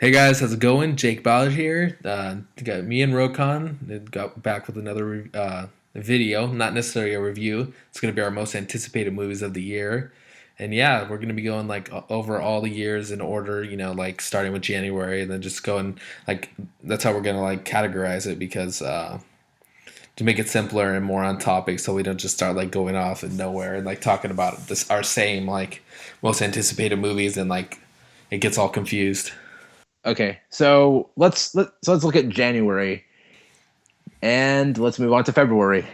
Hey guys, how's it going? Jake Ballard here. Got me and Rokaan got back with another video, not necessarily a review. It's going to be our most anticipated movies of the year. And yeah, we're going to be going like over all the years in order, like starting with January and then just going like that's how we're going to like categorize it because to make it simpler and more on topic so we don't just start like going off in nowhere and like talking about this our same like most anticipated movies and like it gets all confused. Okay, so let's look at January and let's move on to February.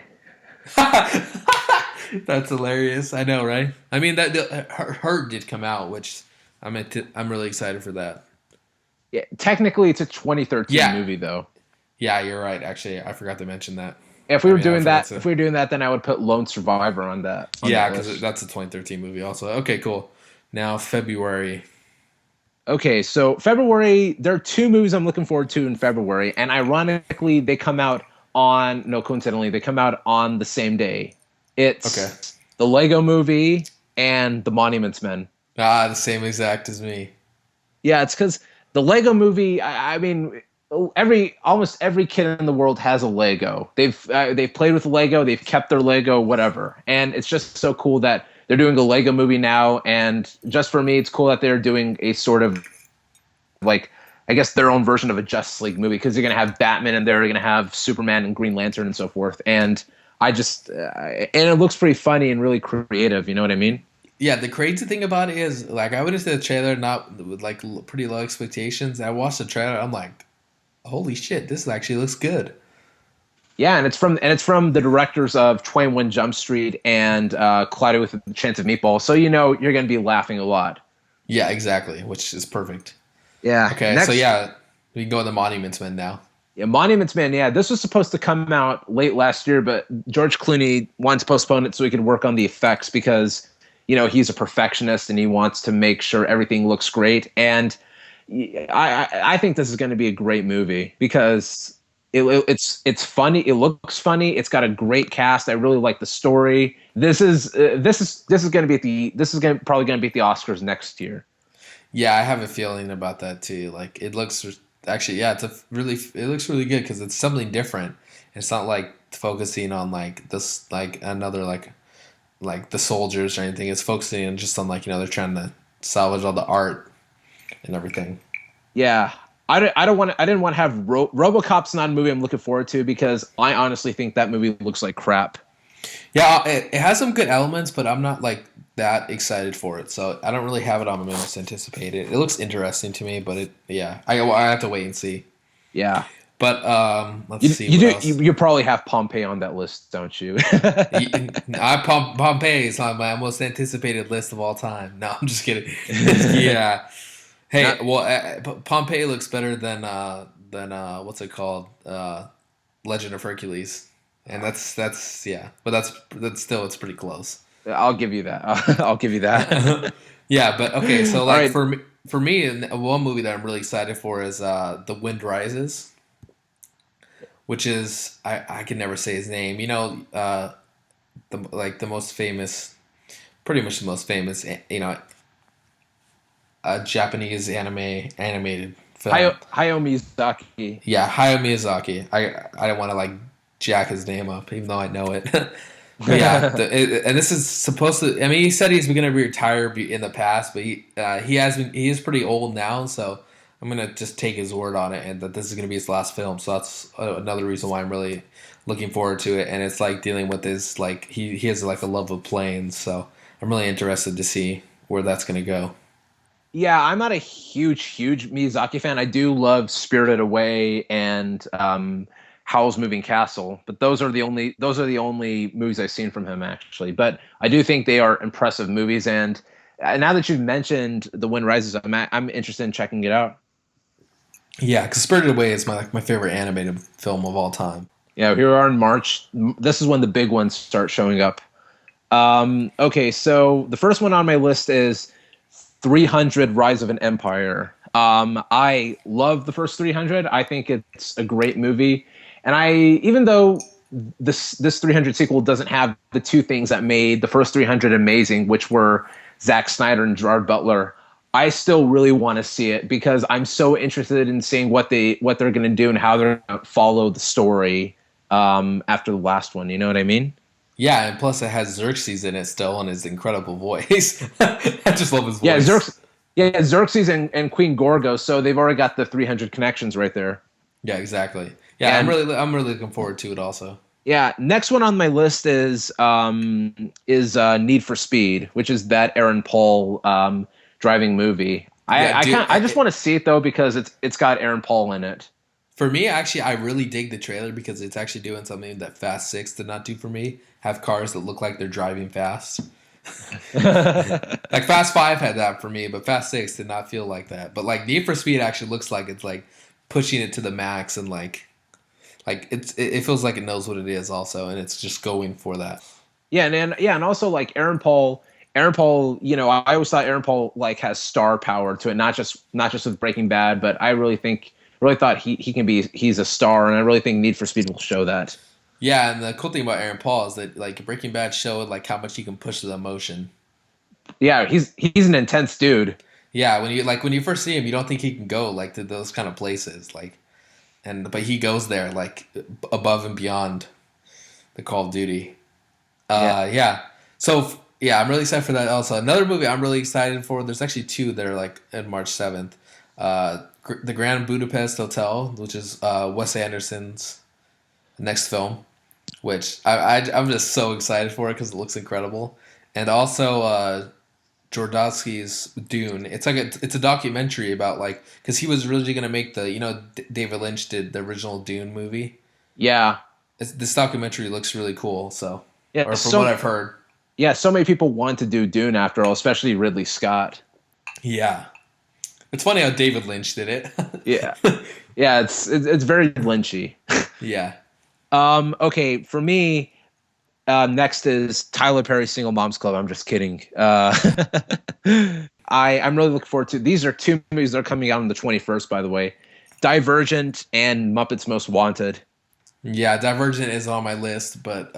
That's hilarious. I know, right? I mean, that Hurt did come out, which I'm really excited for that. Yeah, technically it's a 2013 Yeah, movie though. yeah, you're right. Actually, I forgot to mention that. If we I were mean, I doing forgot that, to. if we were doing that, then I would put Lone Survivor on that Yeah, because list. that's a 2013 movie, also. Okay, cool. Now February. Okay, so February, there are two movies I'm looking forward to in February, and ironically, they come out on no, coincidentally, they come out on the same day. Okay. It's the Lego Movie and the Monuments Men. Ah, the same exact as me. Yeah, it's because the Lego Movie. I mean, every almost every kid in the world has a Lego. They've played with Lego. They've kept their Lego, whatever. And it's just so cool that they're doing a Lego Movie now. And just for me, it's cool that they're doing a sort of like I guess their own version of a Justice League movie because they're gonna have Batman and they're gonna have Superman and Green Lantern and so forth. And I just and it looks pretty funny and really creative. You know what I mean? Yeah, the crazy thing about it is, like, I went into the trailer not with like pretty low expectations. I watched the trailer. I'm like, holy shit, this actually looks good. Yeah, and it's from the directors of 21 Jump Street and Cloudy with a Chance of Meatball. So you know you're going to be laughing a lot. Yeah, exactly, which is perfect. Yeah. Okay, so Next, yeah, we can go to the Monuments Men now. yeah, Monuments Man. Yeah, this was supposed to come out late last year, but George Clooney wanted to postpone it so he could work on the effects because he's a perfectionist and he wants to make sure everything looks great. And I think this is going to be a great movie because it's funny. It looks funny. It's got a great cast. I really like the story. This is going to be at the this is going probably going to be at the Oscars next year. Yeah, I have a feeling about that too. Like it looks actually, yeah, it looks really good because it's something different. It's not like focusing on like this like another like the soldiers or anything. It's focusing on just on like they're trying to salvage all the art and everything. Yeah. I didn't want to have RoboCop's not a movie I'm looking forward to because I honestly think that movie looks like crap. Yeah, it has some good elements, but I'm not like that excited for it. So I don't really have it on my most anticipated. It looks interesting to me, but yeah, I have to wait and see. Yeah. But let's You see you what do else. you probably have Pompeii on that list, don't you? Pompeii is on my most anticipated list of all time. No, I'm just kidding. Yeah. Hey, Not well, Pompeii looks better than what's it called? Legend of Hercules, and that's yeah, but that's still it's pretty close. I'll give you that. I'll give you that. Yeah, but okay, so All like right. for me, one movie that I'm really excited for is The Wind Rises, which is I can never say his name. The most famous, pretty much the most famous, Japanese animated film. Hayao Miyazaki. Yeah, Hayao Miyazaki. I don't want to like jack his name up, even though I know it. But yeah, and this is supposed to. I mean, he said he's going to retire in the past, but he is pretty old now. So I'm gonna just take his word on it, and that this is going to be his last film. So that's another reason why I'm really looking forward to it. And it's like dealing with his like he has like a love of planes. So I'm really interested to see where that's going to go. Yeah, I'm not a huge Miyazaki fan. I do love Spirited Away and Howl's Moving Castle, but those are the only movies I've seen from him actually. But I do think they are impressive movies, and now that you've mentioned The Wind Rises, I'm interested in checking it out. Yeah, because Spirited Away is my favorite animated film of all time. Yeah, here we are in March. This is when the big ones start showing up. Okay, so the first one on my list is 300 Rise of an Empire. I love the first 300. I think it's a great movie. And even though this 300 sequel doesn't have the two things that made the first 300 amazing, which were Zack Snyder and Gerard Butler, I still really want to see it because I'm so interested in seeing what they're going to do and how they're going to follow the story after the last one. You know what I mean? Yeah, and plus it has Xerxes in it still and his incredible voice. I just love his Yeah, voice. Xerxes and Queen Gorgo. So they've already got the 300 connections right there. Yeah, exactly. Yeah, And I'm really looking forward to it also. yeah, next one on my list is Need for Speed, which is that Aaron Paul driving movie. Yeah, I just want to see it though because it's got Aaron Paul in it. for me, actually, I really dig the trailer because it's actually doing something that Fast Six did not do for me. Have cars that look like they're driving fast. Like Fast Five had that for me, but Fast Six did not feel like that. But like Need for Speed actually looks like it's like pushing it to the max and it feels like it knows what it is also, and it's just going for that. Yeah, and also like Aaron Paul, I always thought Aaron Paul like has star power to it, not just with Breaking Bad, but I really thought he's a star, and I really think Need for Speed will show that. Yeah, and the cool thing about Aaron Paul is that like Breaking Bad showed like how much he can push the emotion. Yeah, he's an intense dude. Yeah, when you first see him, you don't think he can go like to those kind of places, but he goes there like above and beyond the Call of Duty. Yeah. Yeah. So yeah, I'm really excited for that. Also, another movie I'm really excited for. There's actually two that are like in March 7th. The Grand Budapest Hotel, which is Wes Anderson's next film, which I'm just so excited for it because it looks incredible. And also Jodorowsky's Dune. It's a documentary about like because he was originally gonna make David Lynch did the original Dune movie. Yeah. This documentary looks really cool. So, Yeah, or from what I've heard, so many people want to do Dune after all, especially Ridley Scott. yeah, it's funny how David Lynch did it. Yeah. Yeah, it's very Lynchy. Yeah, Okay, for me, next is Tyler Perry's Single Moms Club. I'm just kidding. I'm really looking forward to. These are two movies that are coming out on the 21st, by the way. Divergent and Muppets Most Wanted. yeah. Divergent is on my list, but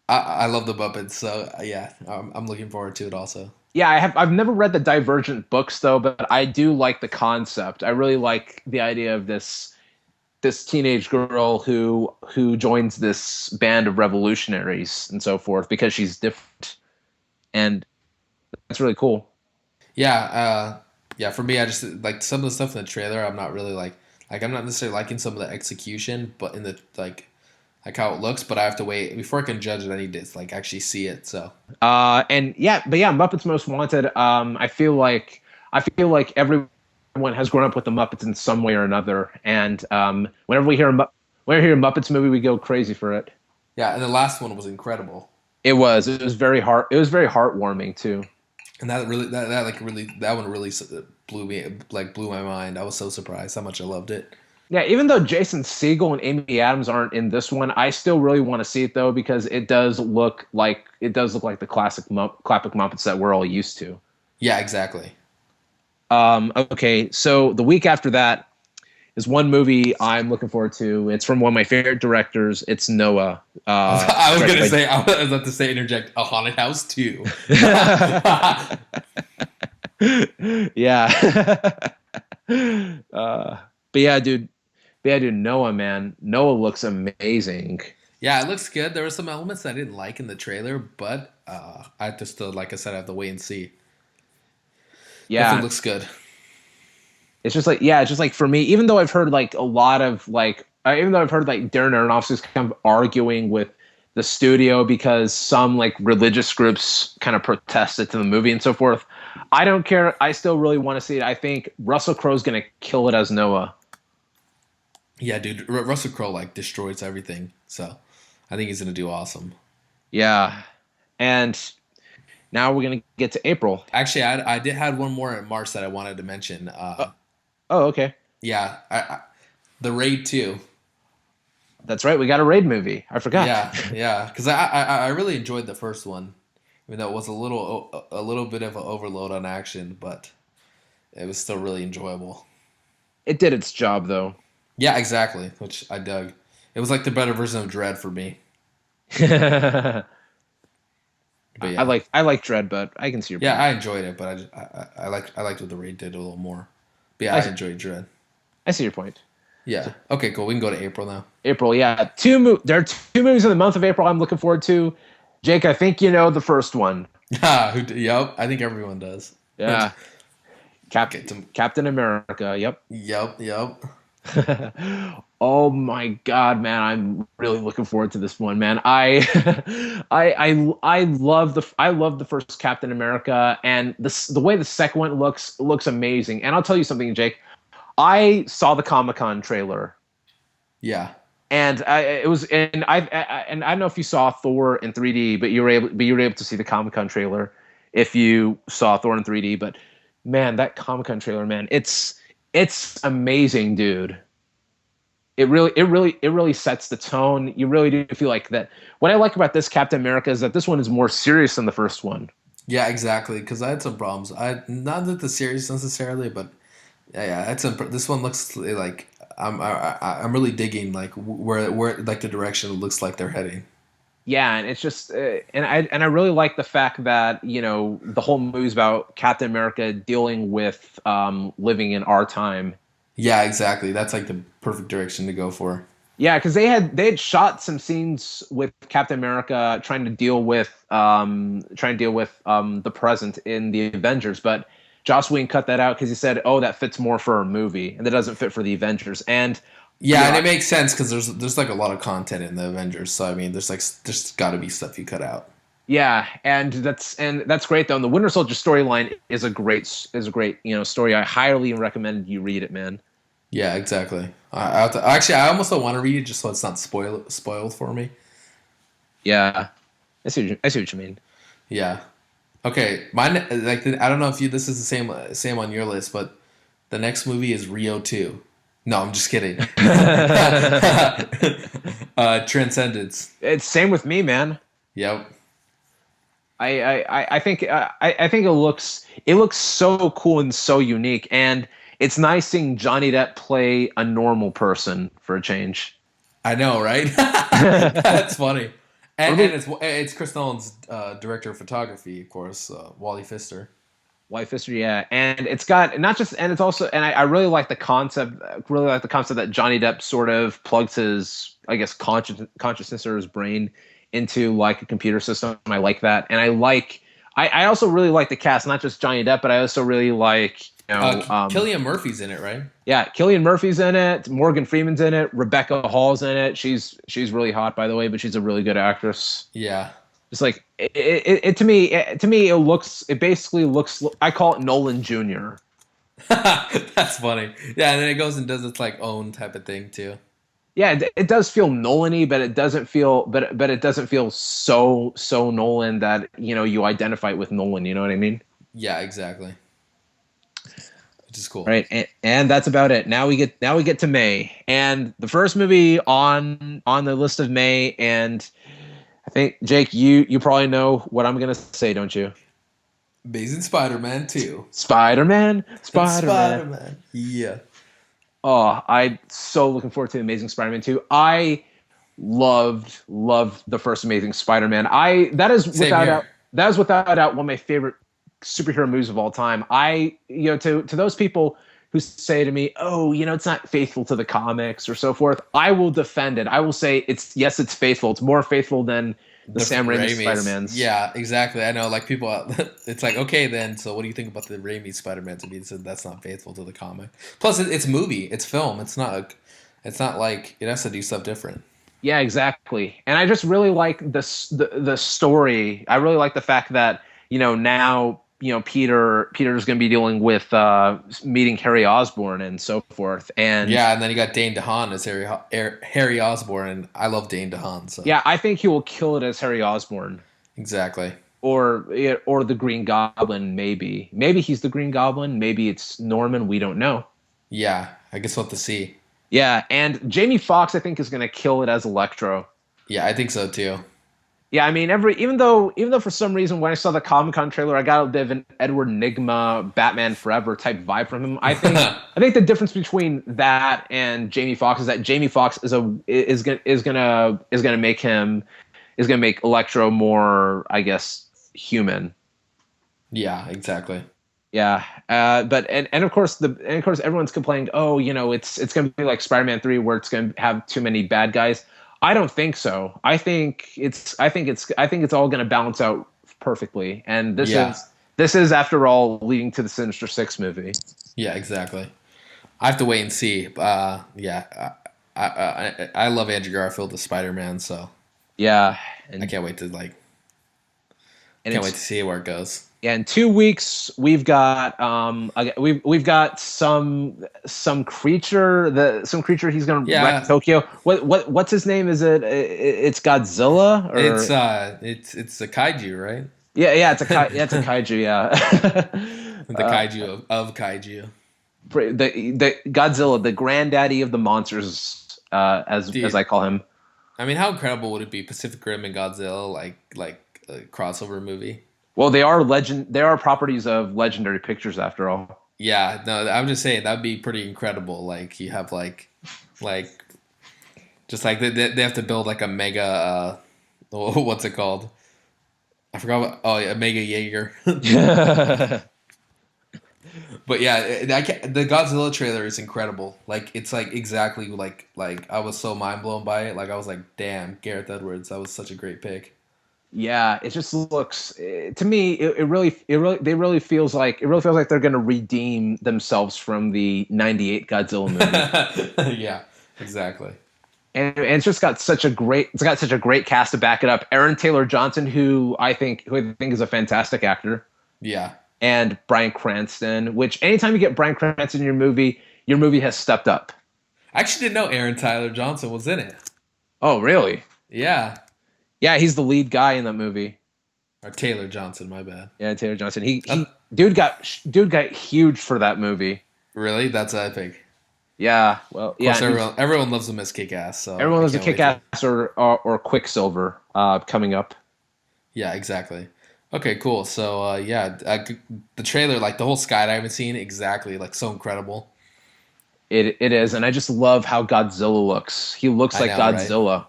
I love the Muppets, so yeah, I'm looking forward to it also. Yeah, I've never read the Divergent books though, but I do like the concept. I really like the idea of this teenage girl who joins this band of revolutionaries and so forth because she's different, and that's really cool. Yeah, yeah. For me, I just like some of the stuff in the trailer. I'm not really like I'm not necessarily liking some of the execution, but in the like how it looks. But I have to wait before I can judge it. I need to like actually see it. So And yeah, but yeah, Muppets Most Wanted. I feel like everyone has grown up with the Muppets in some way or another, and whenever we hear a Muppets movie, we go crazy for it. yeah, and the last one was incredible. It was very heart it was very heartwarming too. And that one really blew my mind. I was so surprised how much I loved it. Yeah, even though Jason Segel and Amy Adams aren't in this one, I still really want to see it though because it does look like the classic Muppets that we're all used to. Yeah, exactly. Okay, so the week after that is one movie I'm looking forward to. It's from one of my favorite directors. It's Noah. I was directed gonna by say I was about to say interject a haunted house too. Yeah. But yeah, dude, Noah, man. Noah looks amazing. Yeah, it looks good. There were some elements I didn't like in the trailer, but I just still, like I said, I have to wait and see. Definitely Yeah. looks good. It's just like for me, even though I've heard like a lot of like even though I've heard like Darren Aronofsky's kind of arguing with the studio because some like religious groups kind of protested to the movie and so forth. I don't care. I still really want to see it. I think Russell Crowe's gonna kill it as Noah. Yeah, dude, Russell Crowe like destroys everything, so I think he's gonna do awesome. Yeah. And now we're gonna get to April. Actually, I did had one more in March that I wanted to mention. Oh, okay. Yeah, the Raid 2. That's right. We got a raid movie. I forgot. Yeah, because I really enjoyed the first one. I mean, that was a little bit of an overload on action, but it was still really enjoyable. It did its job though. Yeah, exactly, which I dug. It was like the better version of Dread for me. But I yeah, like I like Dread, but I can see your yeah, point. I enjoyed it, but I liked what the raid did a little more. But yeah, I I see, enjoyed Dread. I see your point. So Yeah. Okay, cool. We can go to April now. April, yeah, there are two movies in the month of April I'm looking forward to. Jake, I think you know the first one. Yep. I think everyone does. Yeah, Get to. Captain America. Yep. Yep. Yep. Oh my God, man! I'm really looking forward to this one, man. I love the first Captain America, and the way the second one looks amazing. And I'll tell you something, Jake. I saw the Comic-Con trailer, Yeah. and I don't know if you saw Thor in 3D, but you were able to see the Comic-Con trailer if you saw Thor in 3D. But man, that Comic-Con trailer, man, it's amazing, dude. It really sets the tone. You really do feel like that. What I like about this Captain America is that this one is more serious than the first one. Yeah. Exactly. Because I had some problems. I not that the series necessarily, but yeah. I had some. This one looks like I'm really digging like where like the direction it looks like they're heading. Yeah, and it's just and I really like the fact that the whole movie's about Captain America dealing with living in our time. Yeah. Exactly. That's like the perfect direction to go for. Yeah, because they had shot some scenes with Captain America trying to deal with the present in the Avengers, but Joss Whedon cut that out because he said, "Oh, that fits more for a movie, and that doesn't fit for the Avengers." And Yeah, and it makes sense because there's like a lot of content in the Avengers. So I mean, there's got to be stuff you cut out. yeah, and that's great though. And the Winter Soldier storyline is a great story. I highly recommend you read it, man. Yeah, exactly. Actually, I almost don't want to read it just so it's not spoiled for me. Yeah, I see what you mean. Yeah. Okay. Mine like I don't know if you this is the same on your list, but the next movie is Rio 2. No, I'm just kidding. Transcendence. It's same with me, man. Yep. I think it looks so cool and so unique, and it's nice seeing Johnny Depp play a normal person for a change. I know, right? That's funny. What And about it's Chris Nolan's director of photography, of course, Wally Pfister. White Fister? Yeah, and it's got not just, and it's also, and I really like the concept. Really like the concept that Johnny Depp sort of plugs his, I guess, consciousness or his brain into like a computer system. I like that, and I also really like the cast, not just Johnny Depp, but I also really like Killian Murphy's in it, right? yeah, Killian Murphy's in it, Morgan Freeman's in it, Rebecca Hall's in it. She's really hot, by the way, but she's a really good actress. Yeah. It's like it basically looks. I call it Nolan Jr. That's funny. Yeah, and then it goes and does its like own type of thing too. Yeah, it does feel Nolan-y, but it doesn't feel so Nolan that you identify with Nolan. You know what I mean? Yeah, exactly. Which is cool. Right, and that's about it. Now we get to May, and the first movie on the list of May, and I think Jake, you probably know what I'm gonna say, don't you? Amazing Spider-Man 2. Spider-Man, Spider-Man. Spider-Man. Yeah. Oh, I'm so looking forward to the Amazing Spider-Man 2. I loved the first Amazing Spider-Man. That is Same without here. doubt that is without doubt one of my favorite superhero movies of all time. To those people who say to me, "Oh, it's not faithful to the comics or so forth," I will defend it. I will say it's faithful. It's more faithful than the Sam Raimi Spider-Mans. Yeah, exactly. I know, like people, it's like, okay, then, so what do you think about the Raimi Spider-Man? To me, so that's not faithful to the comic. Plus, it's movie, it's film. It's not like it has to do stuff different. Yeah, exactly. And I just really like the story. I really like the fact that now Peter's going to be dealing with meeting Harry Osborn and so forth. And Yeah, and then you got Dane DeHaan as Harry Osborn, and I love Dane DeHaan. So yeah, I think he will kill it as Harry Osborn exactly. or the Green Goblin. Maybe he's the Green Goblin. Maybe it's Norman. We don't know. Yeah, I guess we'll have to see. Yeah, and Jamie Foxx I think is going to kill it as Electro. Yeah, I think so too. Yeah, I mean, even though for some reason when I saw the Comic-Con trailer, I got a bit of an Edward Nygma Batman Forever type vibe from him. I think the difference between that and Jamie Foxx is that Jamie Foxx is gonna make Electro more, I guess, human. Yeah, exactly. Yeah, but and of course everyone's complaining. Oh, it's going to be like Spider-Man 3, where it's going to have too many bad guys. I don't think so. I think it's all going to balance out perfectly. And Yeah, this is after all leading to the Sinister Six movie. yeah, exactly. I have to wait and see. Yeah, I love Andrew Garfield as Spider Man, so Yeah, I and can't wait to and can't wait to it's see where it goes. yeah, in 2 weeks we've got some creature some creature he's gonna wreck Yeah, Tokyo. What's his name? Is it's Godzilla or it's a kaiju, right? yeah, it's a kaiju, yeah. The kaiju of kaiju. The Godzilla, the granddaddy of the monsters, as I Dude, call him. I mean, how incredible would it be Pacific Rim and Godzilla like a crossover movie? Well, they are properties of Legendary Pictures after all. Yeah, no, I'm just saying that'd be pretty incredible. Like you have like just like they have to build like a mega what's it called? I forgot what, oh yeah, Mega Jaeger. But yeah, the Godzilla trailer is incredible. Like it's like exactly like I was so mind blown by it. Like I was like, damn, Gareth Edwards, that was such a great pick. Yeah, it just looks to me. It really feels like they're going to redeem themselves from the '98 Godzilla movie, Yeah, exactly. and it's got such a great cast to back it up. Aaron Taylor Johnson, who I think is a fantastic actor, Yeah. and Bryan Cranston. Which anytime you get Bryan Cranston in your movie has stepped up. I actually didn't know Aaron Tyler Johnson was in it. Oh, really? Yeah. Yeah, he's the lead guy in that movie. Or Taylor Johnson, my bad. Yeah, Taylor Johnson. He Uh, dude got huge for that movie. really? That's epic. Yeah, well, Of yeah, course, and he's everyone loves him as Kick Ass, so everyone I loves a can't wait to. Kick-Ass or Quicksilver coming up. Yeah, exactly. Okay, cool. So yeah, the trailer, like the whole skydiving scene, exactly, like so incredible. It is, and I just love how Godzilla looks. He looks I like know, right? Godzilla.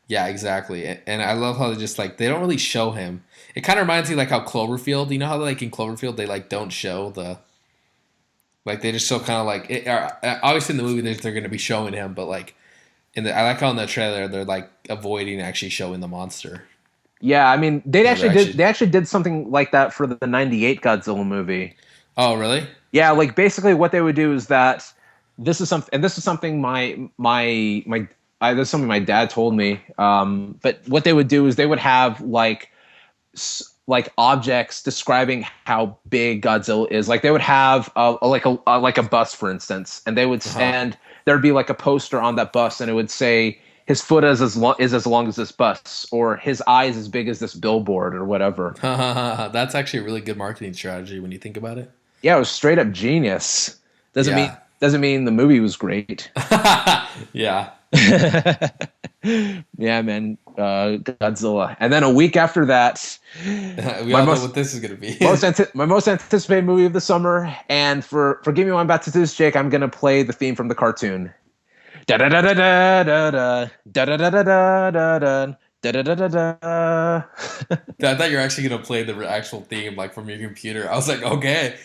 Yeah, exactly. And I love how they just like they don't really show him. It kind of reminds me like how Cloverfield. You know how like in Cloverfield they like don't show the like they just show kind of like obviously in the movie they're going to be showing him, but like I like how in the trailer they're like avoiding actually showing the monster. Yeah, I mean You know, they're actually. they actually did something like that for the '98 Godzilla movie. Oh, really? Yeah, like basically what they would do is that this is something this is something my dad told me. But what they would do is they would have like objects describing how big Godzilla is. Like they would have like a bus, for instance, and they would Uh-huh. and there'd be like a poster on that bus, and it would say his foot is as long as this bus, or his eyes as big as this billboard, or whatever. That's actually a really good marketing strategy when you think about it. Yeah, it was straight up genius. Doesn't mean Yeah. doesn't mean the movie was great. Yeah. Yeah, man, Godzilla. And then a week after that, We my all know most what this is going to be. my most anticipated movie of the summer. And forgive me while I'm about to do this, Jake, I'm gonna play the theme from the cartoon. Da da da da da da da da da da da da da da da da da. I thought you were actually going to play the actual theme like from your computer. I was like, okay.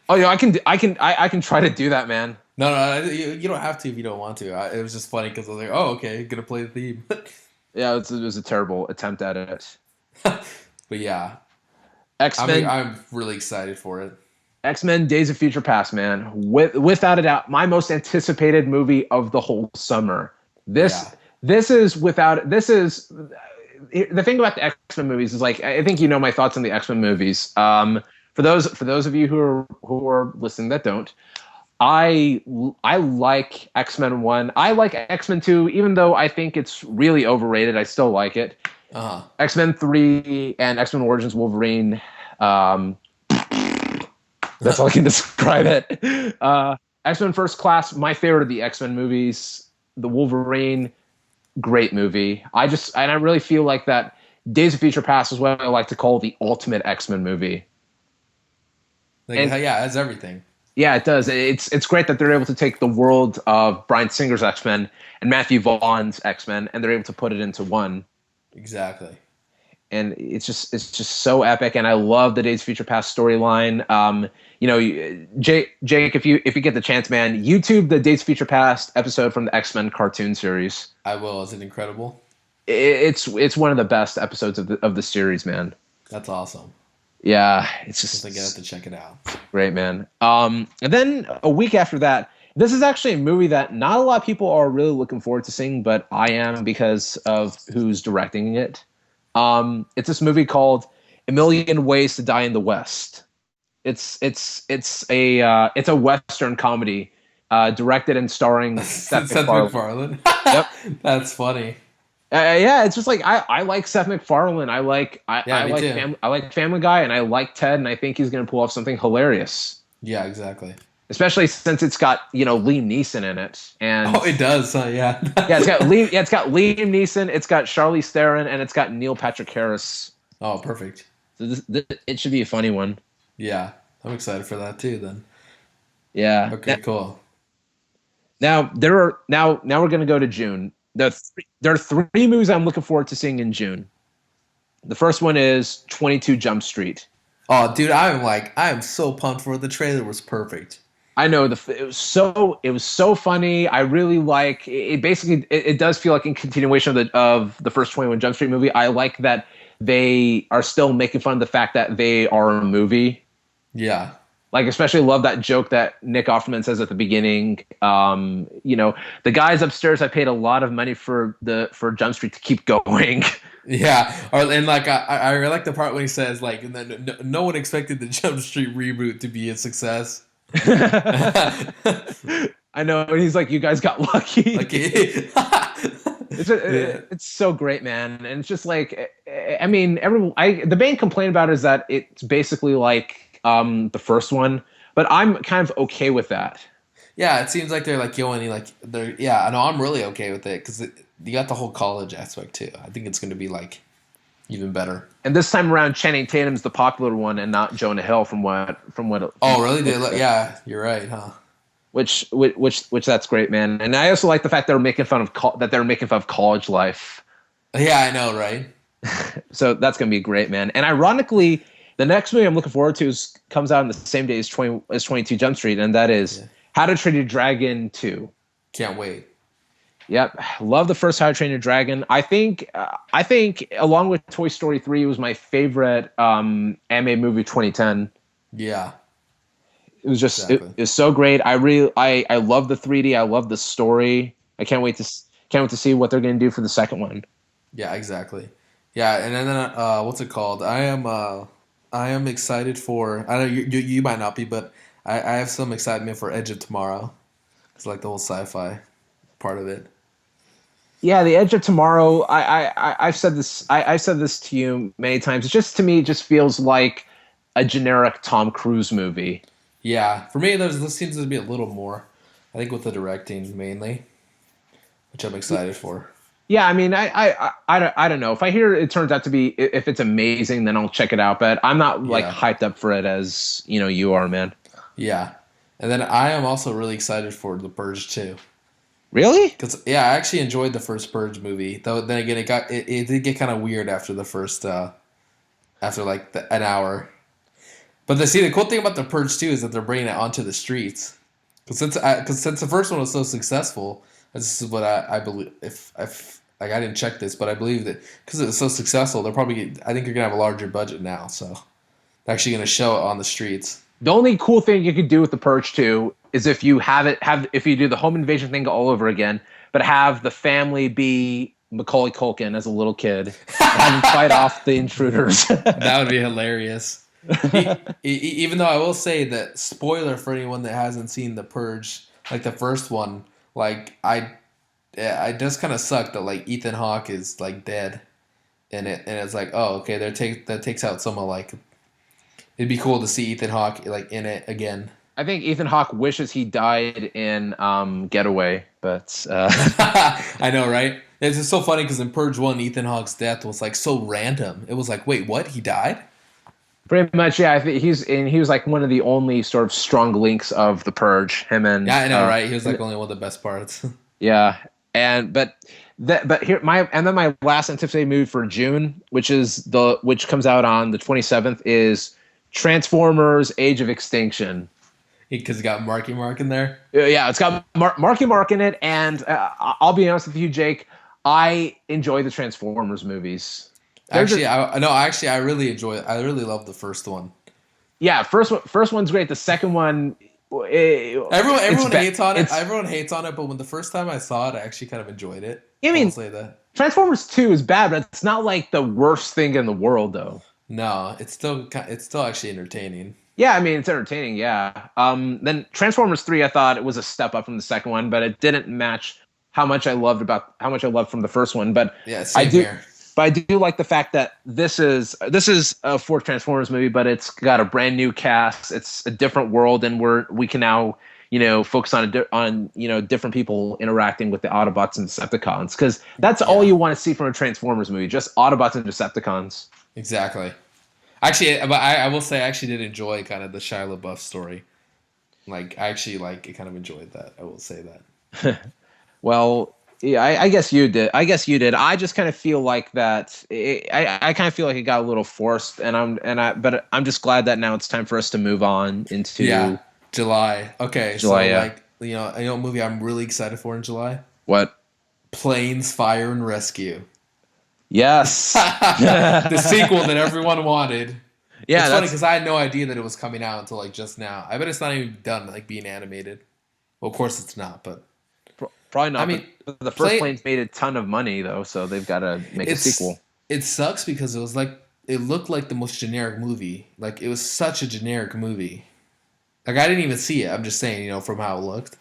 Oh yeah, I can try to do that, man. No, you don't have to if you don't want to. It was just funny because I was like, oh, okay, gonna play the theme. Yeah, it was a terrible attempt at it. But yeah, X Men I'm really excited for it. X-Men Days of Future Past, man. Without a doubt, my most anticipated movie of the whole summer. Yeah. This is the thing about the X-Men movies is like I think you know my thoughts on the X-Men movies. For those of you who are listening that don't, I like X-Men 1. I like X-Men 2 even though I think it's really overrated. I still like it. Uh-huh. X-Men 3 and X-Men Origins Wolverine. Um, That's all I can describe it. X-Men First Class, my favorite of the X-Men movies. The Wolverine, great movie. I really feel like that Days of Future Past is what I like to call the ultimate X-Men movie. Like, And yeah, it has everything. yeah, it does. It's great that they're able to take the world of Bryan Singer's X-Men and Matthew Vaughn's X-Men, and they're able to put it into one. Exactly. and it's just so epic. And I love the Days of Future Past storyline. Jake, if you get the chance, man, YouTube the Days of Future Past episode from the X-Men cartoon series. I will. Is it incredible? It's one of the best episodes of the series, man. That's awesome. Yeah, it's I just think I have to check it out. great, man. And then a week after that, this is actually a movie that not a lot of people are really looking forward to seeing, but I am because of who's directing it. It's this movie called A Million Ways to Die in the West. It's a Western comedy, directed and starring Seth MacFarlane. MacFarlane. Yep. That's funny. Yeah, it's just like I like Seth MacFarlane. I like Me too. I like Family Guy, and I like Ted, and I think he's gonna pull off something hilarious. Yeah, exactly. Especially since it's got Liam Neeson in it, and Oh, it does. Yeah. yeah, it's got Liam Neeson, it's got Charlize Theron, and it's got Neil Patrick Harris. Oh, perfect. So it should be a funny one. Yeah, I'm excited for that too. Then. Yeah. Okay, cool. Now we're gonna go to June. There are three movies I'm looking forward to seeing in June. The first one is 22 Jump Street. Oh, dude, I am so pumped for it. The trailer was perfect. I know it was so funny. I really like it. Basically, it does feel like in continuation of the first 21 Jump Street movie. I like that they are still making fun of the fact that they are a movie. Yeah. Like, especially love that joke that Nick Offerman says at the beginning. The guys upstairs, I paid a lot of money for Jump Street to keep going. Yeah, and like I like the part when he says like, no one expected the Jump Street reboot to be a success. I know, and he's like, "You guys got lucky." Yeah. It's so great, man, and it's just like, I mean, the main complaint about it is that it's basically like the first one, but I'm kind of okay with that. Yeah, it seems like they're like going like they're I know I'm really okay with it because you got the whole college aspect too. I think it's going to be like even better. And this time around, Channing Tatum's the popular one and not Jonah Hill from what. Oh, really? Yeah, you're right, huh? Which that's great, man. And I also like the fact they're making fun of college life. Yeah, I know, right? So that's gonna be great, man. And ironically, the next movie I'm looking forward to comes out on the same day as 22 Jump Street, and that is How to Train Your Dragon 2. Can't wait. Yep, love the first How to Train Your Dragon. I think along with Toy Story 3, it was my favorite anime movie 2010. Yeah, it was just it was so great. I love the 3D. I love the story. I can't wait to see what they're going to do for the second one. Yeah, exactly. Yeah, and then what's it called? I am excited for. I know you might not be, but I have some excitement for Edge of Tomorrow. It's like the whole sci-fi part of it. Yeah, The Edge of Tomorrow. I've said this. I've said this to you many times. To me, it just feels like a generic Tom Cruise movie. Yeah, for me, this seems to be a little more. I think with the directing mainly, which I'm excited for. Yeah, I mean, I don't know. If I hear it turns out to be, if it's amazing, then I'll check it out. But I'm not like hyped up for it as you are, man. Yeah, and then I am also really excited for The Purge 2. Really? Because I actually enjoyed the first Purge movie. Though then again, it did get kind of weird after the first after like an hour. But the cool thing about The Purge 2 is that they're bringing it onto the streets. Because since the first one was so successful, this is what I believe. If I didn't check this, but I believe that because it was so successful, I think you're gonna have a larger budget now. So they're actually gonna show it on the streets. The only cool thing you could do with The Purge 2 is if you if you do the home invasion thing all over again, but have the family be Macaulay Culkin as a little kid and have him fight off the intruders. That would be hilarious. Even though I will say that, spoiler for anyone that hasn't seen The Purge, like the first one, like I just kind of sucked that like Ethan Hawke is like dead in it, and it's like, oh, okay, that takes out some of like. It'd be cool to see Ethan Hawke like in it again. I think Ethan Hawke wishes he died in Getaway, but I know, right? It's just so funny because in Purge 1, Ethan Hawke's death was like so random. It was like, wait, what? He died? Pretty much, yeah. I think he was like one of the only sort of strong links of the Purge. Him and I know, right? He was like only one of the best parts. Yeah, And but here my last anticipated movie for June, which comes out on the 27th, is Transformers: Age of Extinction. Because it got Marky Mark in there. Yeah, it's got Marky Mark in it, and I'll be honest with you, Jake. I enjoy the Transformers movies. They're Actually, just I really enjoy it. I really love the first one. yeah. First one's great. The second one, Everyone hates on it. Everyone hates on it, but when the first time I saw it, I actually kind of enjoyed it. I I will mean, say that. Transformers 2 is bad, but it's not like the worst thing in the world, though. No, it's still actually entertaining. Yeah, I mean it's entertaining. Yeah. Then Transformers 3, I thought it was a step up from the second one, but it didn't match how much I loved from the first one. Yeah, I same do, here. but I do like the fact that this is a fourth Transformers movie, but it's got a brand new cast. It's a different world, and we can now focus on different people interacting with the Autobots and Decepticons, because that's all Yeah, you want to see from a Transformers movie, just Autobots and Decepticons. exactly. Actually, but I will say I actually did enjoy kind of the Shia LaBeouf story. Like I actually kind of enjoyed that. I will say that. Well, yeah, I guess you did. I just kind of feel like that. I kind of feel like it got a little forced, but I'm just glad that now it's time for us to move on Yeah, into July. Okay, July. so Yeah. like a movie I'm really excited for in July. What? Planes, Fire and Rescue. Yes. The sequel that everyone wanted. Yeah, It's funny that's because I had no idea that it was coming out until like just now. I bet it's not even done like being animated. Well, of course it's not, but probably I not. mean, But the first play plane's made a ton of money though, so they've got to make a it's sequel. it sucks because it looked like the most generic movie. Like it was such a generic movie. Like I didn't even see it. I'm just saying, from how it looked.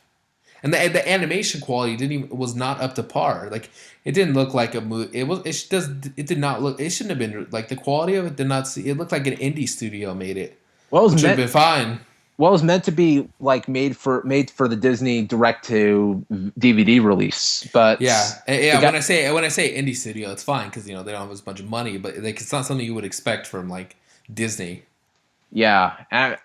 And the animation quality was not up to par. Like it didn't look like a movie. It did not look. It shouldn't have been like the quality of it did not see. It looked like an indie studio made it, Well, it was which would have meant been fine. well, it was meant to be like made for the Disney direct to DVD release, but Yeah, the yeah. guy. When I say indie studio, it's fine because they don't have as much money, but like it's not something you would expect from like Disney. Yeah, and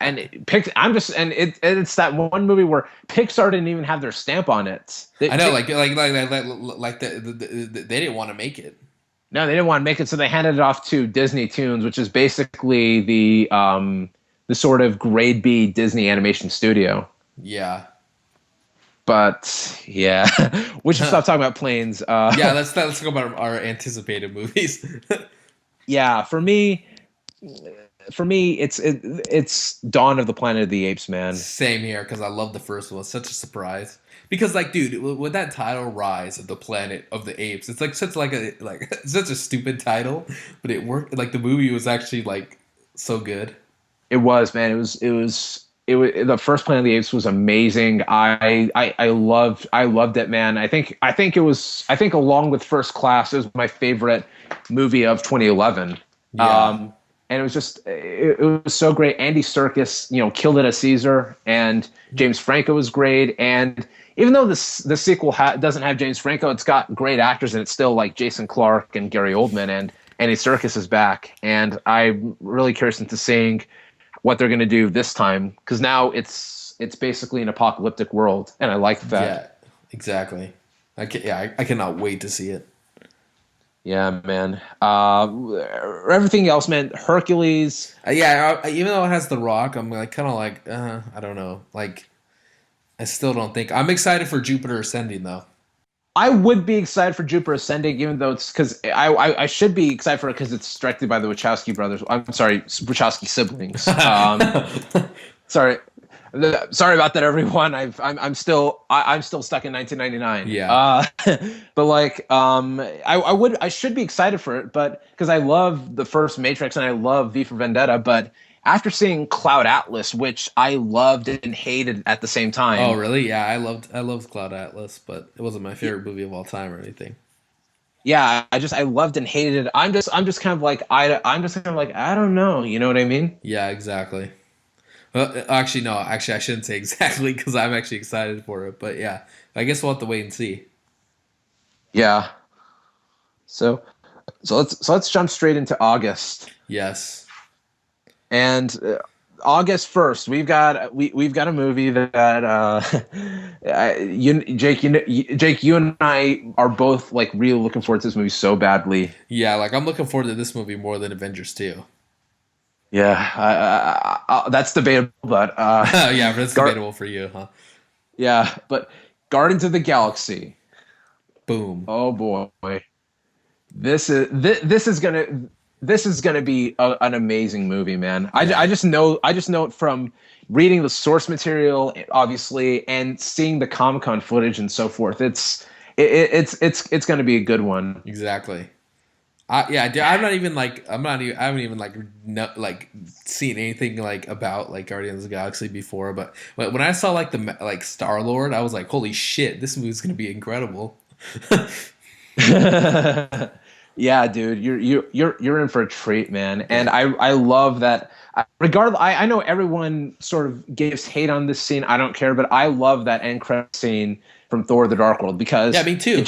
I'm just it's that one movie where Pixar didn't even have their stamp on it. I know, they didn't want to make it. No, they didn't want to make it, so they handed it off to Disney Toons, which is basically the sort of grade B Disney animation studio. Yeah, But yeah, we should stop talking about planes. yeah. Let's talk about our anticipated movies. Yeah, for me, it's Dawn of the Planet of the Apes, man. Same here because I love the first one. It's such a surprise. Because like, dude, with that title, "Rise of the Planet of the Apes," it's like such a stupid title, but it worked. Like the movie was actually like so good. It was, man. It was the first Planet of the Apes was amazing. I loved it, man. I think along with First Class, it was my favorite movie of 2011. Yeah, And it was so great. Andy Serkis, killed it as Caesar, and James Franco was great. And even though the sequel doesn't have James Franco, it's got great actors in it still, like Jason Clarke and Gary Oldman, and Andy Serkis is back. And I'm really curious into seeing what they're going to do this time, because now it's basically an apocalyptic world, and I like that. yeah, exactly. I cannot wait to see it. Yeah, man. Everything else, man. Hercules. Yeah, even though it has The Rock, I'm like kind of like I don't know. Like I still don't think I'm excited for Jupiter Ascending though. I would be excited for Jupiter Ascending, even though it's because I should be excited for it because it's directed by the Wachowski brothers. I'm sorry, Wachowski siblings. Sorry, sorry about that, everyone. I'm still stuck in 1999. Yeah, But like, I should be excited for it, but because I love the first Matrix and I love V for Vendetta, but after seeing Cloud Atlas, which I loved and hated at the same oh, time. really? Yeah, I loved Cloud Atlas, but it wasn't my favorite movie of all time or anything. Yeah, I loved and hated it. I'm just kind of like I don't know, you know what I mean? Yeah, exactly. Well, actually, no. Actually, I shouldn't say exactly because I'm actually excited for it. But yeah, I guess we'll have to wait and see. Yeah. So let's jump straight into August. Yes. And August 1st, we've got a movie that Jake, you and I are both like really looking forward to this movie so badly. Yeah, like I'm looking forward to this movie more than Avengers 2. Yeah, that's debatable, but Yeah, but it's Gar- debatable for you, huh? yeah, but Guardians of the Galaxy. Boom. Oh boy, this is gonna be an amazing movie, man. Yeah. I just know it from reading the source material, obviously, and seeing the Comic-Con footage and so forth. It's gonna be a good one. Exactly. Yeah, dude, I haven't even like no, like seen anything like about like Guardians of the Galaxy before, but when I saw like the like Star Lord, I was like, holy shit, this movie's gonna be incredible. Yeah, dude, you're in for a treat, man. And I love that. Regardless, I know everyone sort of gives hate on this scene. I don't care, but I love that end credit scene from Thor: The Dark World because Yeah, me too. it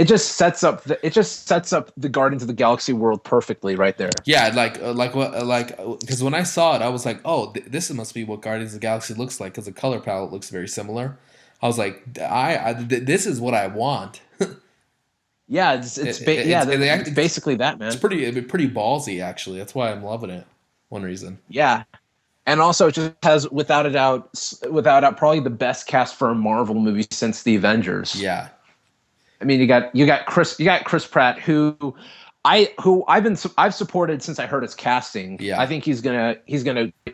just sets up the Guardians of the Galaxy world perfectly right there. Yeah, because when I saw it, I was like, oh, this must be what Guardians of the Galaxy looks like because the color palette looks very similar. I was like, this is what I want. Yeah, It's it's basically that, man. It's pretty ballsy actually. That's why I'm loving it. One reason. Yeah, and also it just has without a doubt, probably the best cast for a Marvel movie since the Avengers. Yeah. I mean, you got Chris Pratt, who I've supported since I heard his casting. Yeah. I think he's gonna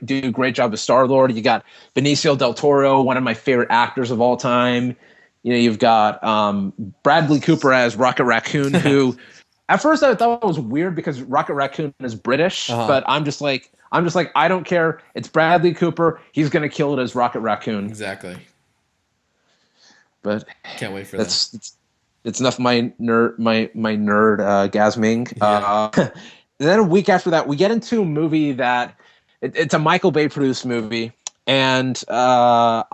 do a great job as Star Lord. You got Benicio del Toro, one of my favorite actors of all time. You know, you've got Bradley Cooper as Rocket Raccoon, who at first I thought it was weird because Rocket Raccoon is British, but I'm just like I don't care. It's Bradley Cooper. He's gonna kill it as Rocket Raccoon. Exactly. But can't wait for that. It's enough of my nerd gasming. Yeah. Then a week after that, we get into a movie that it's a Michael Bay produced movie, and I'm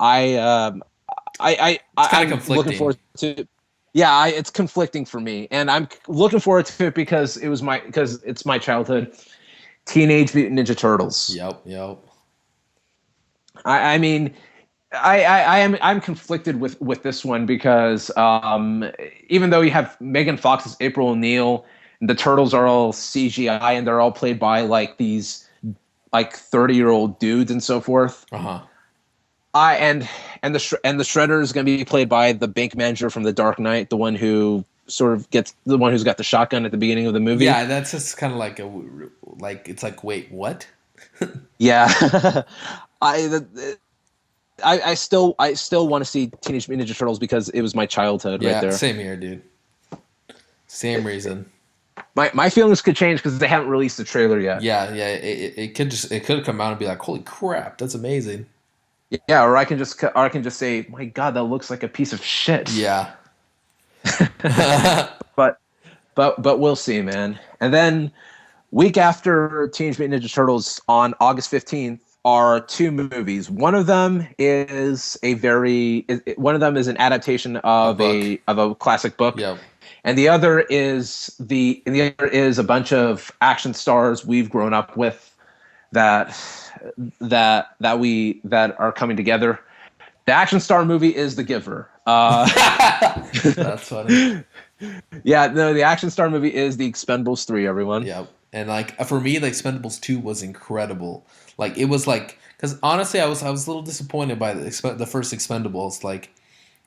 looking forward to. Yeah, it's conflicting for me, and I'm looking forward to it because it's my childhood. Teenage Mutant Ninja Turtles. Yep. I mean, I'm conflicted with this one because even though you have Megan Fox as April O'Neil, and the turtles are all CGI and they're all played by like these like 30-year-old dudes and so forth. And the Shredder is going to be played by the bank manager from The Dark Knight, the one who's got the shotgun at the beginning of the movie. Yeah, that's just kind of like it's like, wait, what? Yeah. I still want to see Teenage Mutant Ninja Turtles because it was my childhood right there. Same here, dude. Same reason. My feelings could change because they haven't released the trailer yet. Yeah. It could come out and be like, holy crap, that's amazing. Yeah, or I can just say, my God, that looks like a piece of shit. Yeah. but we'll see, man. And then week after Teenage Mutant Ninja Turtles on August 15th are two movies. One of them is an adaptation of a classic book. Yep. And the other is a bunch of action stars we've grown up with that are coming together. The action star movie is The Giver. That's funny. Yeah, no, the action star movie is The Expendables 3, everyone. Yep. And like for me, The Expendables 2 was incredible. Like it was like, because honestly, I was a little disappointed by the first Expendables. Like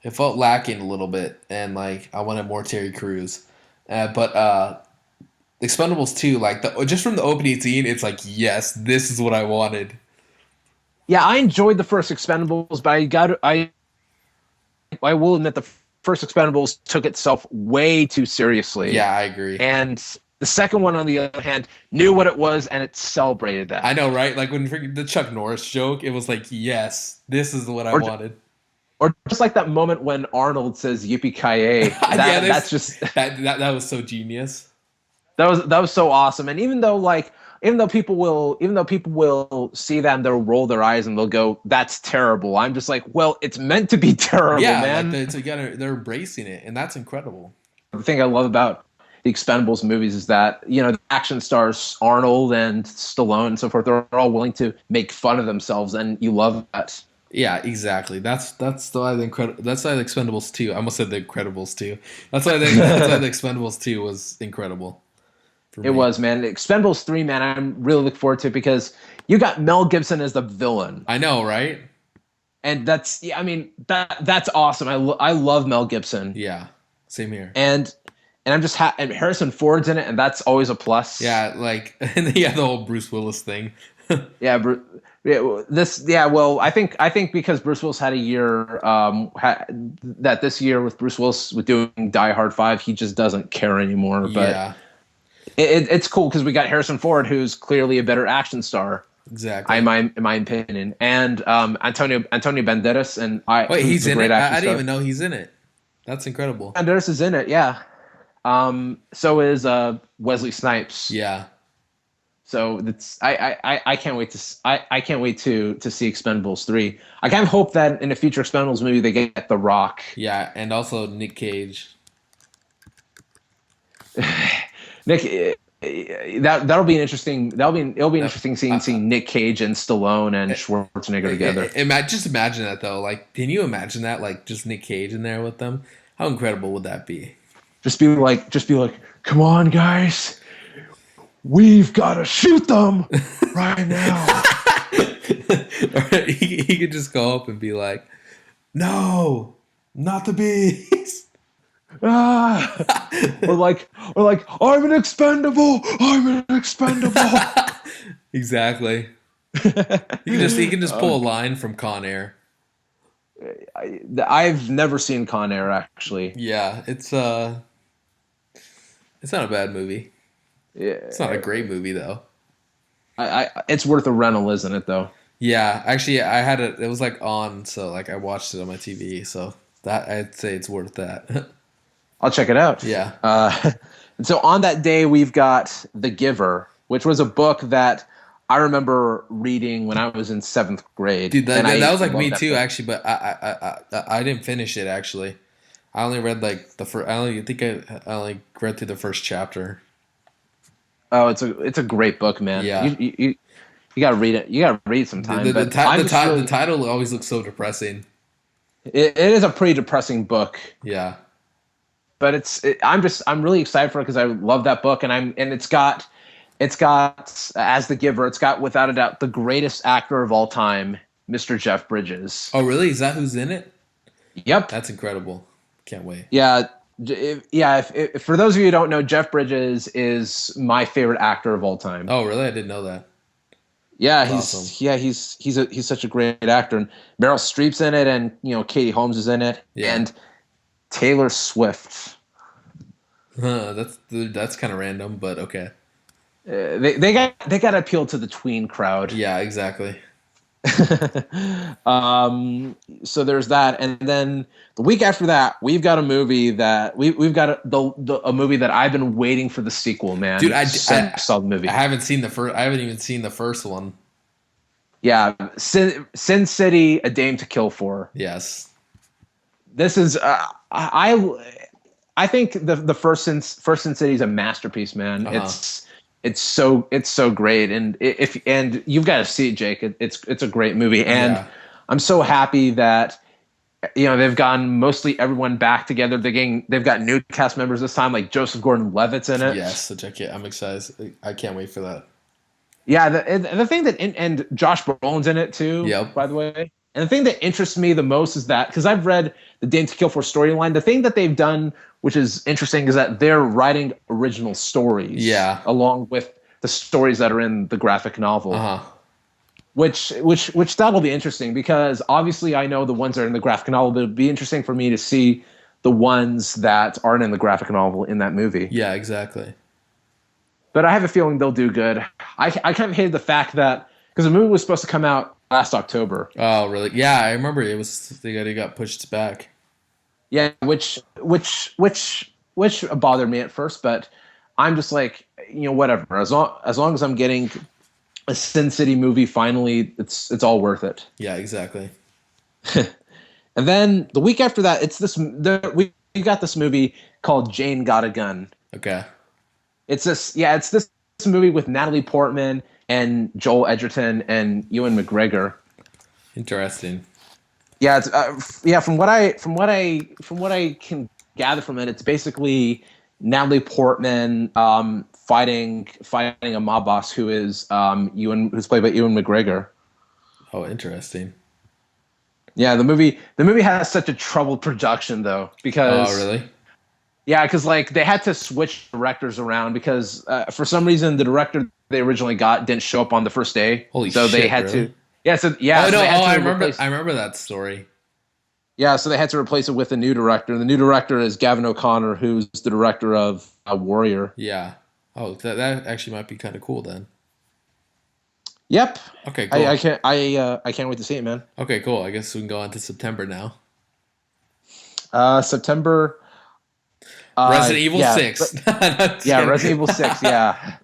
it felt lacking a little bit, and like I wanted more Terry Crews. But Expendables 2, like just from the opening scene, it's like, yes, this is what I wanted. Yeah, I enjoyed the first Expendables, but I will admit the first Expendables took itself way too seriously. Yeah, I agree. And the second one, on the other hand, knew what it was and it celebrated that. I know, right? Like when the Chuck Norris joke, it was like, yes, this is what I wanted. Or just like that moment when Arnold says "Yippee-ki-yay." That was so genius. That was so awesome. And even though people will see that and they'll roll their eyes and they'll go, "That's terrible," I'm just like, well, it's meant to be terrible, man. Like they're embracing it, and that's incredible. The thing I love about the Expendables movies is that, the action stars Arnold and Stallone and so forth, they're all willing to make fun of themselves, and you love that. Yeah, exactly. That's why that's why the Expendables 2. I almost said the Incredibles 2. That's why the Expendables 2 was incredible for It me. was, man. Expendables 3, man, I'm really looking forward to it because you got Mel Gibson as the villain. I know, right? And that's, yeah, I mean, that's awesome. I love Mel Gibson. Yeah, same here. And I'm just and Harrison Ford's in it, and that's always a plus. Yeah, like and yeah, the whole Bruce Willis thing. Yeah, well, I think because Bruce Willis had a year that this year with Bruce Willis with doing Die Hard 5, he just doesn't care anymore. But Yeah, it's cool because we got Harrison Ford, who's clearly a better action star. exactly. In my opinion, and Antonio Banderas, and Wait, he's in it. I didn't star. even know he's in it. That's incredible. Banderas is in it, yeah. So is Wesley Snipes. Yeah, So that's I can't wait to I can't wait to see Expendables 3. I kind of hope that in a future Expendables movie they get The Rock. yeah, and also Nick Cage. Nick, that'll be an interesting. It'll be an interesting seeing Nick Cage and Stallone and Schwarzenegger together. Just imagine that though. Like, can you imagine that? Like, just Nick Cage in there with them. How incredible would that be? Just be like, come on, guys, we've got to shoot them right now. Or he could just go up and be like, "No, not the bees." Or like, I'm an expendable. Exactly. He can just pull a line from Con Air. I've never seen Con Air actually. Yeah, it's not a bad movie. Yeah, It's not a great movie though. it's worth a rental, isn't it? Though. Yeah, actually, I had it. It was like on, so like I watched it on my TV. So that I'd say it's worth that. I'll check it out. Yeah. And so on that day, we've got The Giver, which was a book that I remember reading when I was in 7th grade. Dude, that was like me too, book. actually. But I didn't finish it actually. I only read like the first. I only read through the first chapter. Oh, it's a great book, man. Yeah. You gotta read it. You gotta read it sometime. The but I'm just really- title always looks so depressing. it is a pretty depressing book. Yeah. But I'm really excited for it because I love that book, and it's got as The Giver, it's got without a doubt the greatest actor of all time, Mr. Jeff Bridges. Oh, really? Is that who's in it? Yep. That's incredible. Can't wait. Yeah. If for those of you who don't know, Jeff Bridges is my favorite actor of all time. Oh, really? I didn't know that. Yeah, That's awesome. he's such a great actor, and Meryl Streep's in it, and Katie Holmes is in it, Yeah. and Taylor Swift. That's kind of random, but okay. They got to appeal to the tween crowd. Yeah, exactly. So there's that, and then the week after that, we've got a movie that we've got a movie that I've been waiting for the sequel, man. Dude, I saw the movie. I haven't seen the first. I haven't even seen the first one. Yeah, Sin City: A Dame to Kill For. Yes. This is I think the first Sin City is a masterpiece, man. Uh-huh. It's so great, and and you've got to see it, Jake. It's a great movie, and Yeah. I'm so happy that they've gotten mostly everyone back together. They've got new cast members this time, like Joseph Gordon-Levitt's in it. Yes, I'm excited. I can't wait for that. Yeah, the thing that and Josh Brolin's in it too. Yep. By the way, and the thing that interests me the most is that because I've read the Dame to Kill For storyline, the thing that they've done, which is interesting, is that they're writing original stories. Yeah. Along with the stories that are in the graphic novel. Uh-huh. Which that'll be interesting because obviously I know the ones that are in the graphic novel, but it'd be interesting for me to see the ones that aren't in the graphic novel in that movie. Yeah, exactly. But I have a feeling they'll do good. I kind of hated the fact that because the movie was supposed to come out last October. Oh, really? Yeah, I remember it got pushed back. Yeah, which bothered me at first, but I'm just like, whatever. As long as I'm getting a Sin City movie finally, it's all worth it. Yeah, exactly. And then the week after that, we got this movie called Jane Got a Gun. Okay. It's this movie with Natalie Portman and Joel Edgerton and Ewan McGregor. Interesting. Yeah, from what I can gather from it, it's basically Natalie Portman fighting a mob boss who is who's played by Ewan McGregor. Oh, interesting. Yeah, the movie has such a troubled production though Oh, because really? yeah, because like they had to switch directors around because for some reason the director they originally got didn't show up on the first day, Holy so they shit, had really? to yeah so yeah Oh so no! they had Oh, to replace I remember that story. yeah so they had to replace it with a new director. And the new director is Gavin O'Connor, who's the director of Warrior. Yeah. Oh, that actually might be kind of cool then. Yep, Okay, I cool. can't I can't wait to see it, man. Okay, cool. I guess we can go on to September now. September. Resident Evil Yeah, 6. No, just yeah, kidding. Resident Evil 6. Yeah,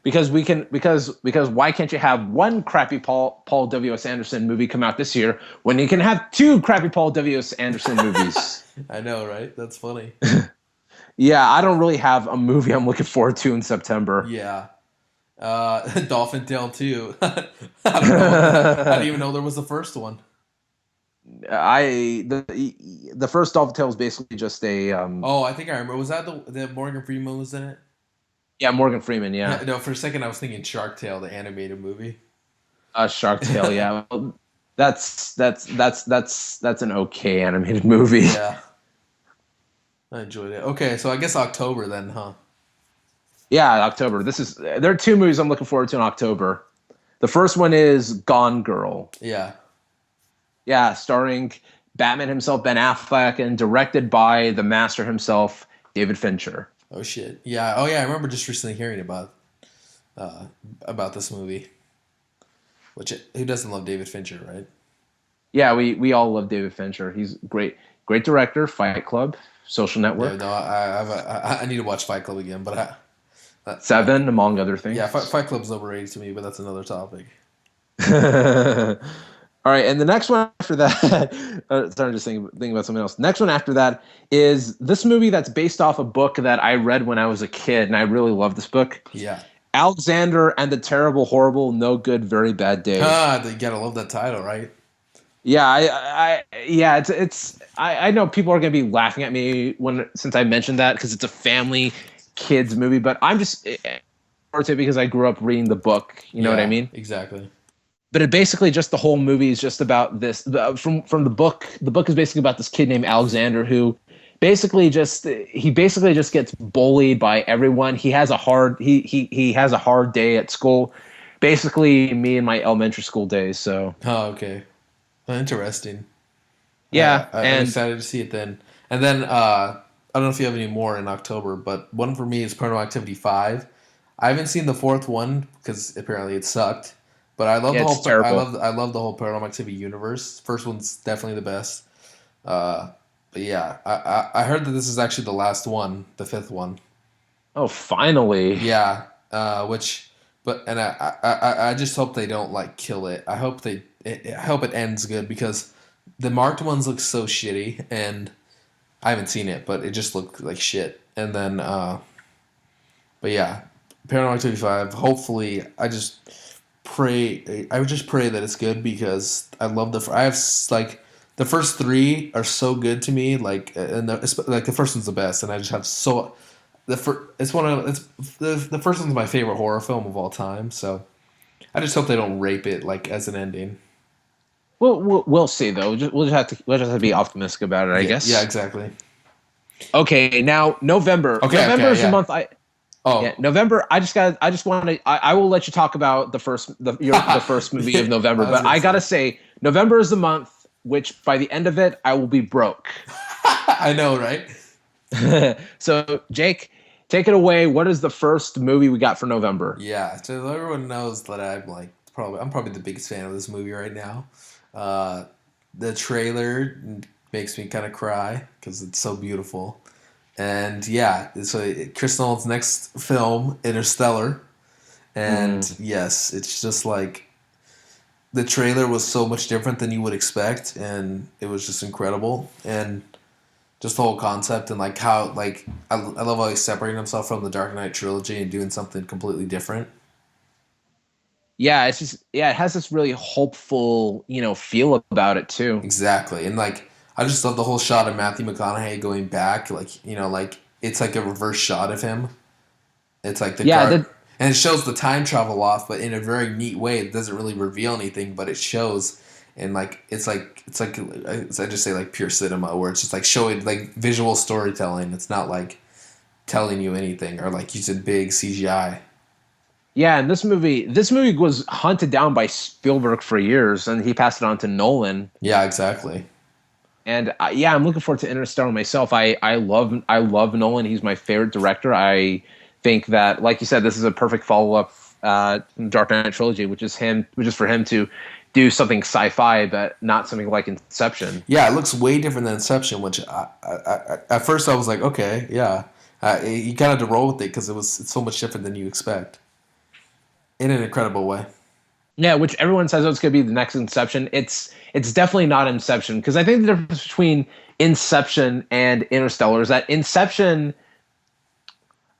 because why can't you have one crappy Paul W S Anderson movie come out this year when you can have two crappy Paul W S Anderson movies? I know, right? That's funny. Yeah, I don't really have a movie I'm looking forward to in September. Yeah. Dolphin Tale 2. I don't know what I didn't even know there was the first one. The first Dolphin Tale is basically just a Oh, I think I remember. Was that the Morgan Freeman was in it? yeah, Morgan Freeman, yeah. No, for a second I was thinking Shark Tale, the animated movie. Shark Tale, yeah. Well, that's an okay animated movie. Yeah, I enjoyed it. Okay, so I guess October then, huh? Yeah, October. There are two movies I'm looking forward to in October. The first one is Gone Girl. Yeah. Yeah, starring Batman himself, Ben Affleck, and directed by the master himself, David Fincher. Oh shit. Yeah. Oh yeah. I remember just recently hearing uh, about this movie. Which who doesn't love David Fincher, right? Yeah, we all love David Fincher. He's great director. Fight Club, Social Yeah. Network, No, I need to watch Fight Club again, but Seven, among other yeah, things. Fight Club's overrated to me, but that's another topic. All right, and the next one after that, sorry, just thinking about something else. Next one after that is this movie that's based off a book that I read when I was a kid, and I really love this book. Yeah. Alexander and the Terrible, Horrible, No Good, Very Bad Day. Ah, you gotta love that title, right? Yeah, yeah, I know people are gonna be laughing at me since I mentioned that because it's a family kids movie, but I'm just to it because I grew up reading the book. You know what I Yeah, mean? exactly. But it basically just the whole movie is just about this from the book. The book is basically about this kid named Alexander who basically just gets bullied by everyone. He has a hard day at school. Basically, me in my elementary school days. So Oh, okay. Interesting. yeah, I'm and excited to see it then. And then I don't know if you have any more in October, but one for me is Paranormal Activity 5. I haven't seen the fourth one because apparently it sucked. But I love yeah, the it's whole terrible. I love the whole Paranormal Activity universe. First one's definitely the best. Uh, but yeah, I heard that this is actually the last one, the fifth one. Oh, finally. Yeah, which but and I just hope they don't like kill it. I hope it ends good because the marked ones look so shitty and I haven't seen it, but it just looked like shit. And then but yeah, Paranormal Activity 5. Hopefully, I would just pray that it's good because I love I have like the first three are so good to me. Like like the first one's the best, and I just have so it's one of it's the first one's my favorite horror film of all time. So I just hope they don't rape it like as an ending. We'll see though. We'll just have to be optimistic about it, I Yeah, yeah, guess. exactly. Okay, now November. Okay, November okay, is the yeah. month Oh, yeah, November. I just want to. I will let you talk about the first movie of November, I was but gonna I gotta say. say, November is the month which by the end of it I will be broke. I know, right? So Jake, take it away. What is the first movie we got for November? Yeah, so everyone knows that I'm probably the biggest fan of this movie right now. Uh, the trailer makes me kind of cry because it's so beautiful, and yeah, so Chris Nolan's next film, Interstellar, Mm, and yes, it's just like the trailer was so much different than you would expect, and it was just incredible, and Just the whole concept and like how like I love how he's separating himself from the Dark Knight trilogy and doing something completely different. Yeah, it's just yeah, it has this really hopeful, feel about it too. Exactly, and like I just love the whole shot of Matthew McConaughey going back, like like it's like a reverse shot of him. It's like the Yeah, guard, the and it shows the time travel off, but in a very neat way. It doesn't really reveal anything, but it shows, and like I just say like pure cinema, where it's just like showing like visual storytelling. It's not like telling you anything or like using big CGI. Yeah, and this movie was hunted down by Spielberg for years, and he passed it on to Nolan. Yeah, exactly. And yeah, I'm looking forward to Interstellar myself. I love Nolan. He's my favorite director. I think that, like you said, this is a perfect follow up Dark Knight trilogy, which is for him to do something sci-fi, but not something like Inception. Yeah, it looks way different than Inception, which at first I was like, okay, yeah. You kind of had to roll with it because it's so much different than you expect in an incredible way. Yeah, which everyone says, oh, it's going to be the next Inception. It's definitely not Inception, because I think the difference between Inception and Interstellar is that Inception.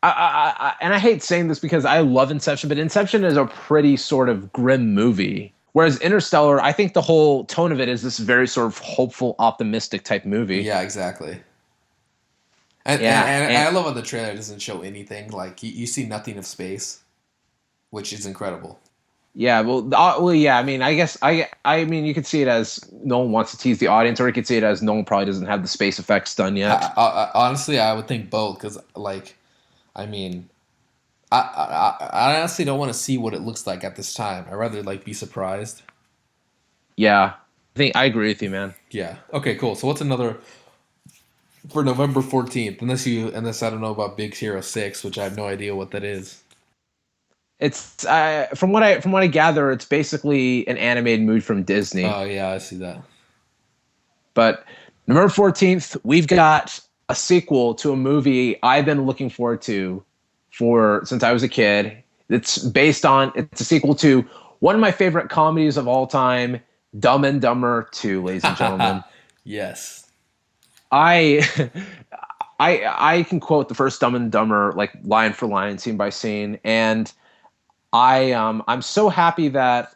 And I hate saying this because I love Inception, but Inception is a pretty sort of grim movie. Whereas Interstellar, I think the whole tone of it is this very sort of hopeful, optimistic type movie. Yeah, exactly. And, Yeah, and and I love how the trailer doesn't show anything. Like you see nothing of space, which is incredible. yeah, well, yeah. I mean, I guess I mean, you could see it as no one wants to tease the audience, or you could see it as no one probably doesn't have the space effects done yet. Honestly, I would think both because like I mean, I honestly don't want to see what it looks like at this time. I'd rather like be surprised. Yeah, I think I agree with you, man. Yeah. Okay. Cool. So what's another for November 14th? Unless I don't know about Big Hero 6, which I have no idea what that is. It's from what I gather, it's basically an animated movie from Disney. Oh yeah, I see that. But November 14th, we've got a sequel to a movie I've been looking forward to for since I was a kid. It's a sequel to one of my favorite comedies of all time, Dumb and Dumber 2, ladies and gentlemen. Yes. I I can quote the first Dumb and Dumber like line for line, scene by scene, and I'm so happy that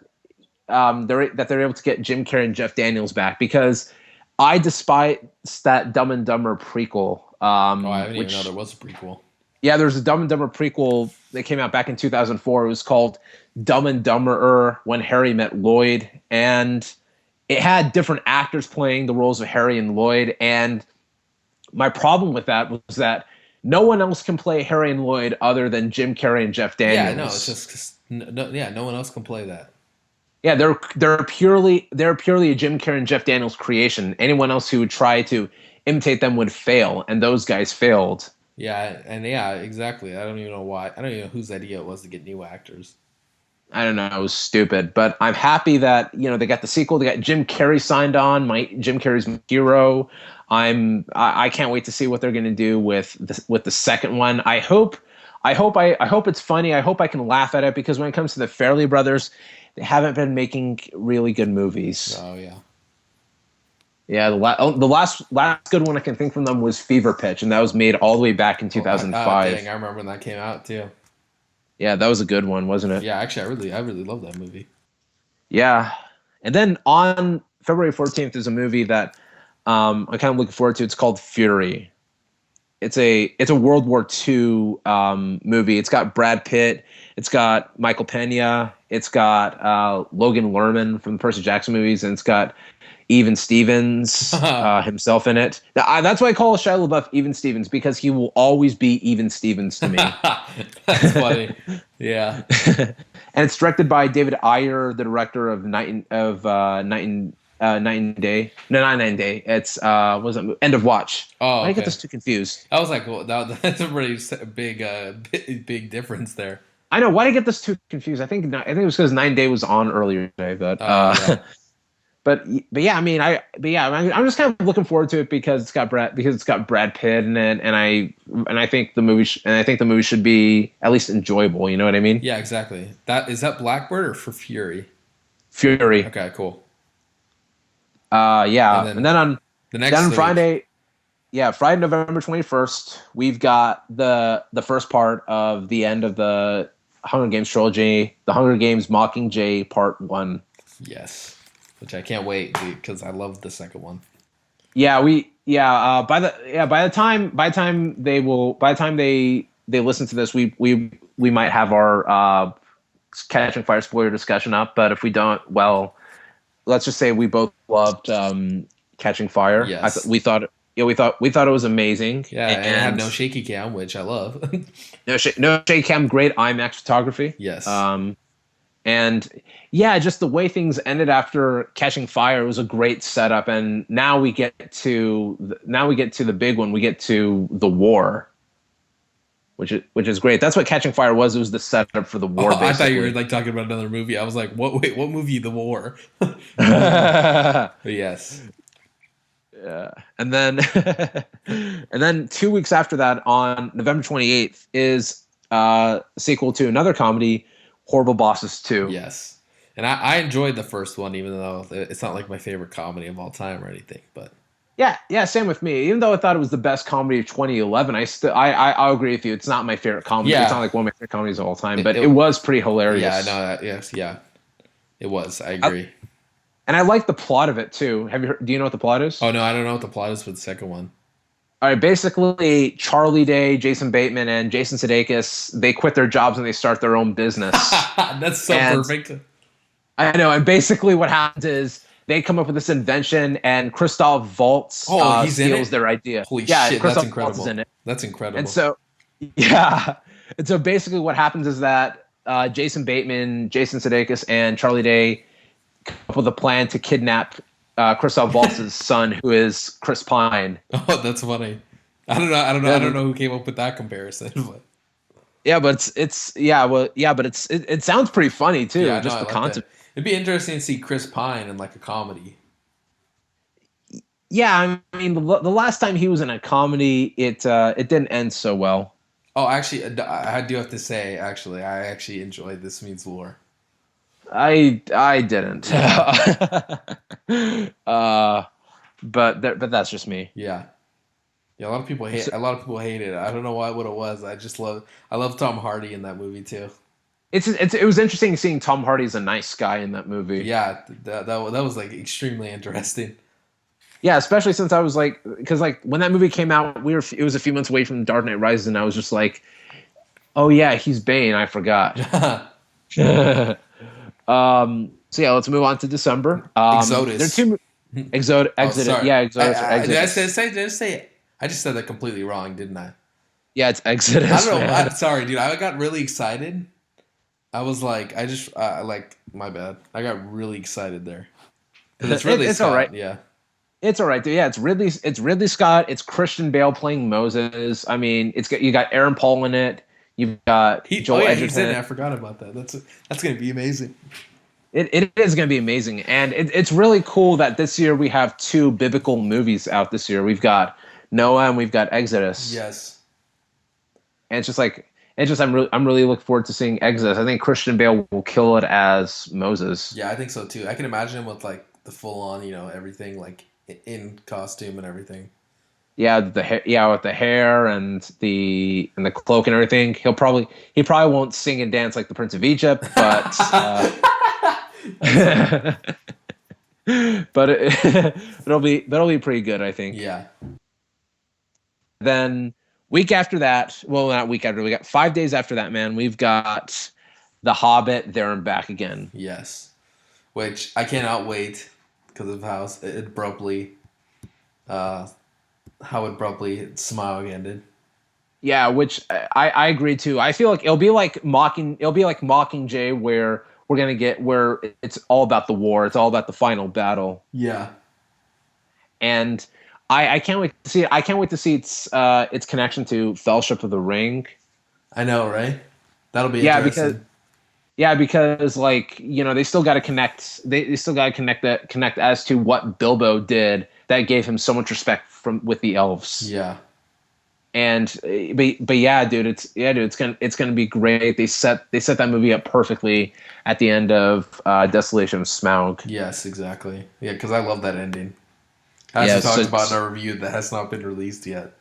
they're able to get Jim Carrey and Jeff Daniels back, because I despise that Dumb and Dumber prequel. Oh, I didn't even know Which there was a prequel. Yeah, there's a Dumb and Dumber prequel that came out back in 2004. It was called Dumb and Dumberer When Harry Met Lloyd, and it had different actors playing the roles of Harry and Lloyd. And my problem with that was that no one else can play Harry and Lloyd other than Jim Carrey and Jeff Yeah, no, it's Daniels. just 'cause no one else can play that. Yeah, they're purely a Jim Carrey and Jeff Daniels creation. Anyone else who would try to imitate them would fail, and those guys failed. Yeah, and yeah, exactly. I don't even know why. I don't even know whose idea it was to get new actors. I don't know, it was stupid, but I'm happy that they got the sequel. They got Jim Carrey signed on. My Jim Carrey's my hero. I can't wait to see what they're going to do with the second one. I hope it's funny. I hope I can laugh at it, because when it comes to the Fairley Brothers, they haven't been making really good movies. Oh yeah. Yeah, the last good one I can think from them was Fever Pitch, and that was made all the way back in Oh, dang, 2005. I remember when that came out too. Yeah, that was a good one, wasn't it? Yeah, actually, I really love that movie. Yeah. And then on February 14th is a movie that I'm kind of looking forward to. It's called Fury. It's a World War II movie. It's got Brad Pitt. It's got Michael Pena. It's got Logan Lerman from the Percy Jackson movies, and it's got Even Stevens himself in it. That's why I call Shia LaBeouf Even Stevens, because he will always be Even Stevens to me. That's funny. Yeah. And it's directed by David Ayer, the director of Night and Day. No, not Night and Day. It's what was it? End of Watch. Oh, Why did I get okay. those two confused? I was like, well, that's a pretty big, big difference there. I know. Why did I get those two confused? I think it was because Night and Day was on earlier today, but Oh yeah. but yeah, I mean, I'm just kind of looking forward to it because it's got Brad Pitt in it, and I think the movie should be at least enjoyable. You know what I mean? Yeah, exactly. That is that Blackbird or for Fury? Fury. Okay, cool. And Yeah, and then then on the then next on week. Friday, Yeah, Friday, November 21st, we've got the first part of the end of the Hunger Games trilogy, The Hunger Games Mockingjay Part 1. Yes, which I can't wait because I love the second one. By the time they listen to this, we might have our Catching Fire spoiler discussion up, but if we don't, well, let's just say we both loved Catching Fire. Yes. We thought we thought it was amazing. Yeah, and it had no shaky cam, which I love. No shake cam, great IMAX photography. Yes. And yeah, just the way things ended after Catching Fire was a great setup. And now we get to the big one. We get to the war, which is great. That's what Catching Fire was. It was the setup for the war. I thought you were like talking about another movie. I was like, what? Wait, what movie? The War. But yes. Yeah. And then and then 2 weeks after that, on November 28th, is a sequel to another comedy, Horrible Bosses 2. Yes. And I enjoyed the first one, even though it's not like my favorite comedy of all time or anything. But Yeah, same with me. Even though I thought it was the best comedy of 2011, I'll agree with you. It's not my favorite comedy. Yeah. It's not like one of my favorite comedies of all time, but it was pretty hilarious. Yeah, no, yes, yeah, it was. I agree. And I like the plot of it too. Do you know what the plot is? Oh no, I don't know what the plot is for the second one. All right, basically Charlie Day, Jason Bateman, and Jason Sudeikis, they quit their jobs and they start their own business. That's so perfect. I know, and basically what happens is they come up with this invention, and Christoph Waltz steals their idea. Holy shit, Christoph that's incredible. Waltz is in it. That's incredible. And so, yeah, and so basically what happens is that Jason Bateman, Jason Sudeikis, and Charlie Day come up with a plan to kidnap Christoph Waltz's son, who is Chris Pine. Oh, that's funny. I don't know who came up with that comparison. But. Yeah, but it sounds pretty funny too. Yeah, just no, the concept. It'd be interesting to see Chris Pine in like a comedy. Yeah, I mean the last time he was in a comedy, it didn't end so well. Oh, actually, I do have to say, actually, I actually enjoyed This Means War. I didn't. But that's just me. Yeah. Yeah, a lot of people hate it. I don't know what it was. I love Tom Hardy in that movie too. It was interesting seeing Tom Hardy as a nice guy in that movie. Yeah, that was like extremely interesting. Yeah, especially since I was like, because like when that movie came out, it was a few months away from Dark Knight Rises, and I was just like, oh yeah, he's Bane. I forgot. So yeah, let's move on to December. Exodus. There are two. Exodus. Oh, yeah, Exodus. Did I say? I just said that completely wrong, didn't I? Yeah, it's Exodus. I don't know. I'm sorry, dude. I got really excited. I was like, my bad. I got really excited there. It's Ridley Scott. All right. Yeah. It's all right, dude. Yeah, it's Ridley Scott. It's Christian Bale playing Moses. I mean, you got Aaron Paul in it. You've got Joel Edgerton. He's in it. I forgot about that. That's gonna be amazing. It is going to be amazing, and it's really cool that this year we have two biblical movies out this year. We've got Noah and we've got Exodus. Yes. And I'm really looking forward to seeing Exodus. I think Christian Bale will kill it as Moses. Yeah, I think so too. I can imagine him with like the full on, everything like in costume and everything. Yeah, with the hair and the cloak and everything. He probably won't sing and dance like the Prince of Egypt, but but it'll be pretty good, I think. Yeah. Then week after that, well, not week after, we got 5 days after that, man. We've got The Hobbit, There and Back Again. Yes, which I cannot wait because of how abruptly Smaug ended. Yeah, which I agree too. I feel like it'll be like Mockingjay, where we're gonna get where it's all about the war. It's all about the final battle. Yeah, and I can't wait to see it. I can't wait to see its connection to Fellowship of the Ring. I know, right? That'll be interesting. Because like they still got to connect. They still got to connect as to what Bilbo did that gave him so much respect with the elves. Yeah. And but yeah, dude, it's gonna be great. They set that movie up perfectly at the end of Desolation of Smaug. Yes, exactly. Yeah, because I love that ending. As Yeah, we talked so, about in our review, that has not been released yet.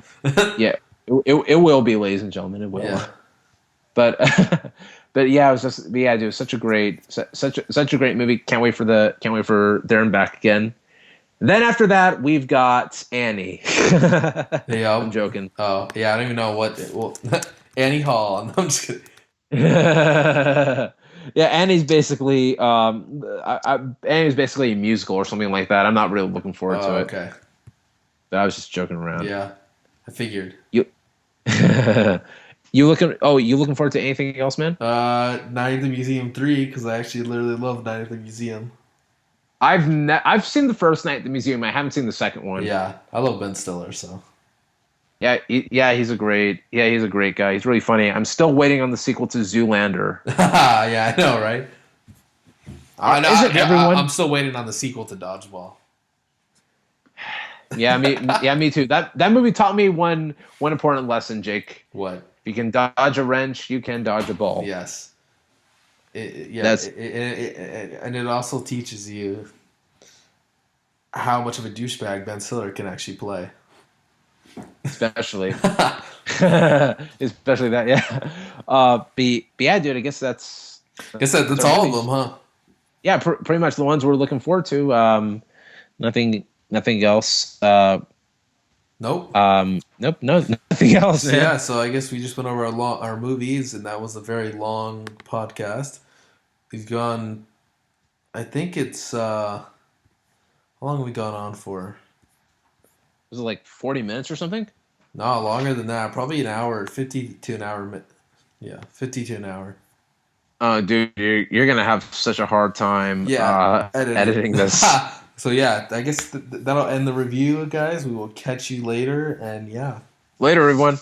yeah, it will be, ladies and gentlemen, it will. Yeah. But but yeah, it was just yeah, dude, such a great movie. Can't wait for there and back again. Then after that, we've got Annie. Yeah. I'm joking. Oh, yeah. I don't even know what. Well, Annie Hall. No, I'm just kidding. Yeah, Annie's basically Annie's basically a musical or something like that. I'm not really looking forward to Oh, it. okay. But I was just joking around. Yeah, I figured. You you looking forward to anything else, man? Night at the Museum 3, because I actually literally love Night at the Museum. I've seen the first Night at the Museum. I haven't seen the second one. Yeah, I love Ben Stiller, so. Yeah, he's a great guy. He's really funny. I'm still waiting on the sequel to Zoolander. Yeah, I know, right? Isn't everyone? I'm still waiting on the sequel to Dodgeball. Yeah, me too. That movie taught me one important lesson, Jake. What? If you can dodge a wrench, you can dodge a ball. Yes. That's And it also teaches you how much of a douchebag Ben Stiller can actually play. especially especially that, yeah. But yeah, dude, I guess that's all of them, huh? Yeah, pretty much the ones we're looking forward to. Nothing else. Nope. Nope, no, nothing else. So, Man. yeah, so I guess we just went over our movies, and that was a very long podcast. We've gone, I think it's, how long have we gone on for? Was it like 40 minutes or something? No, longer than that. Probably an hour, 50 to an hour. Yeah, 50 to an hour. Dude, you're gonna have such a hard time editing this. So yeah, I guess that'll end the review, guys. We will catch you later, and yeah. Later, everyone.